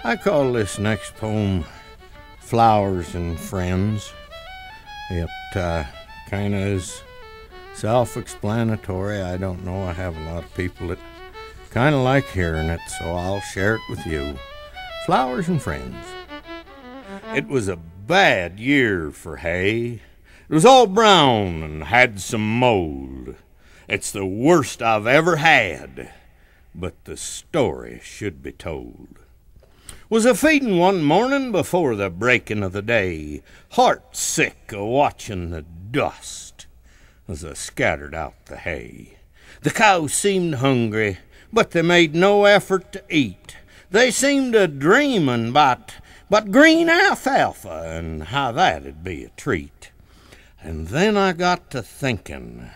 I call this next poem Flowers and Friends. It kind of is self-explanatory. I don't know, I have a lot of people that kind of like hearing it, so I'll share it with you. Flowers and Friends. It was a bad year for hay. It was all brown and had some mold. It's the worst I've ever had, but the story should be told. Was a-feedin' one morning before the breaking of the day, heart sick a-watching the dust as I scattered out the hay. The cows seemed hungry, but they made no effort to eat. They seemed a-dreamin' but green alfalfa and how that'd be a treat. And then I got to thinkin'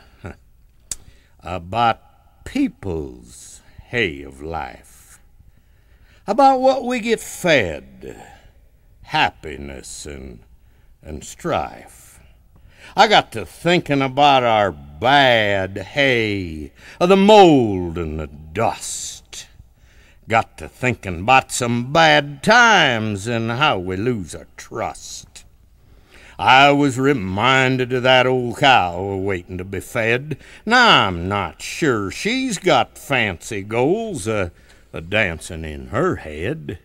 about people's hay of life, about what we get fed, happiness and strife. I got to thinkin' about our bad hay, of the mold and the dust. Got to thinkin' about some bad times and how we lose our trust. I was reminded of that old cow waiting to be fed. Now I'm not sure she's got fancy goals a-dancing in her head.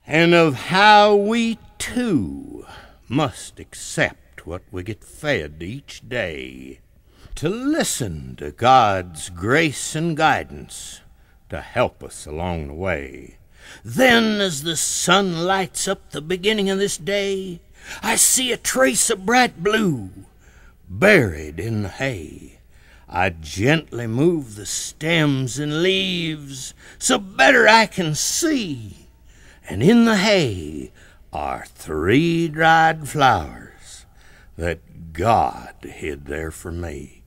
And of how we too must accept what we get fed each day, to listen to God's grace and guidance to help us along the way. Then as the sun lights up the beginning of this day, I see a trace of bright blue buried in the hay. I gently move the stems and leaves so better I can see, and in the hay are 3 dried flowers that God hid there for me.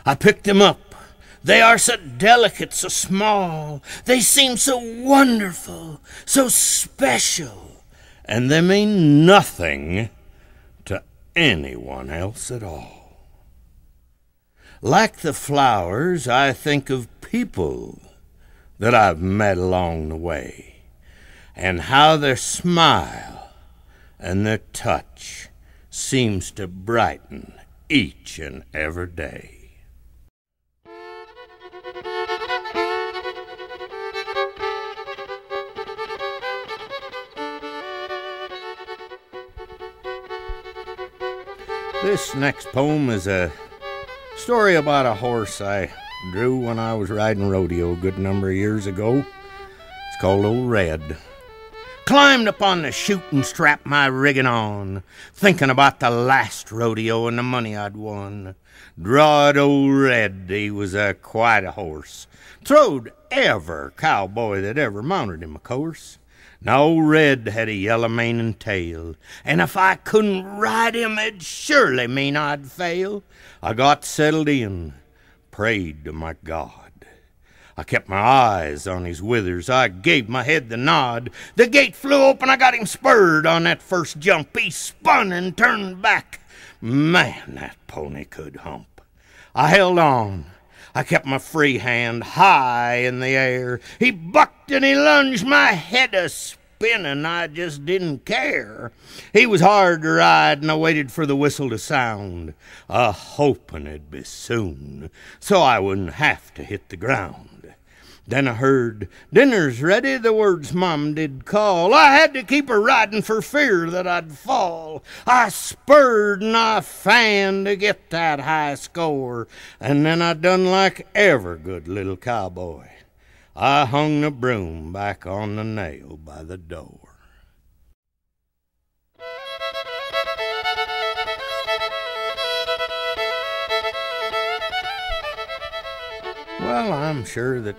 I picked them up. They are so delicate, so small. They seem so wonderful, so special, and they mean nothing to anyone else at all. Like the flowers, I think of people that I've met along the way, and how their smile and their touch seems to brighten each and every day. This next poem is a story about a horse I drew when I was riding rodeo a good number of years ago. It's called Old Red. Climbed up on the shooting strap, my rigging on, thinking about the last rodeo and the money I'd won. Drawed Old Red, he was quite a horse. Throwed ever cowboy that ever mounted him, of course. Now Old Red had a yellow mane and tail, and if I couldn't ride him, it'd surely mean I'd fail. I got settled in, prayed to my God. I kept my eyes on his withers, I gave my head the nod. The gate flew open, I got him spurred on that first jump. He spun and turned back. Man, that pony could hump. I held on. I kept my free hand high in the air. He bucked and he lunged, my head a-spinning. I just didn't care. He was hard to ride, and I waited for the whistle to sound, a-hoping it'd be soon, so I wouldn't have to hit the ground. Then I heard, "Dinner's ready," the words Mom did call. I had to keep her riding for fear that I'd fall. I spurred and I fanned to get that high score, and then I done like every good little cowboy. I hung the broom back on the nail by the door. Well, I'm sure that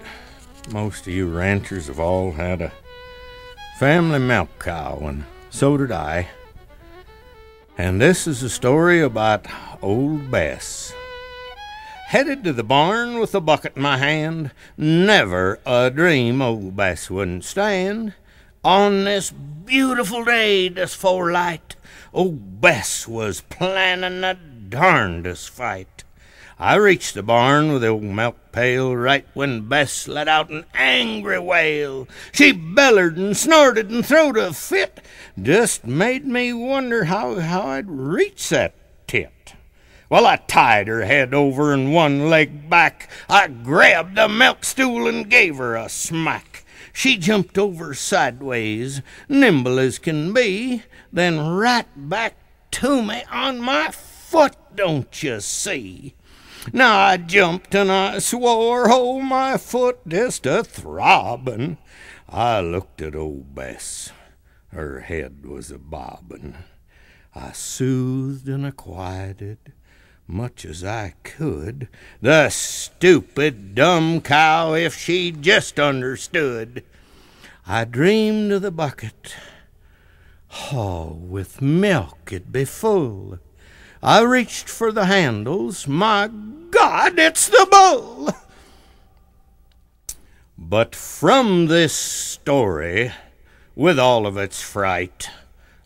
most of you ranchers have all had a family milk cow, and so did I. And this is a story about old Bess. Headed to the barn with a bucket in my hand, never a dream old Bess wouldn't stand. On this beautiful day just 'fore light, old Bess was planning the darndest fight. I reached the barn with the old milk pail right when Bess let out an angry wail. She bellered and snorted and throwed a fit, just made me wonder how I'd reach that tit. Well, I tied her head over and one leg back. I grabbed the milk stool and gave her a smack. She jumped over sideways, nimble as can be, then right back to me on my foot, don't you see? Now I jumped and I swore, oh, my foot just a-throbbing. I looked at old Bess, her head was a-bobbing. I soothed and I quieted, much as I could, the stupid dumb cow, if she just understood. I dreamed of the bucket, oh, with milk it'd be full. I reached for the handles, my God, it's the bull! But from this story, with all of its fright,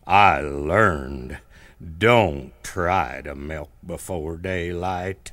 I learned, don't try to milk before daylight.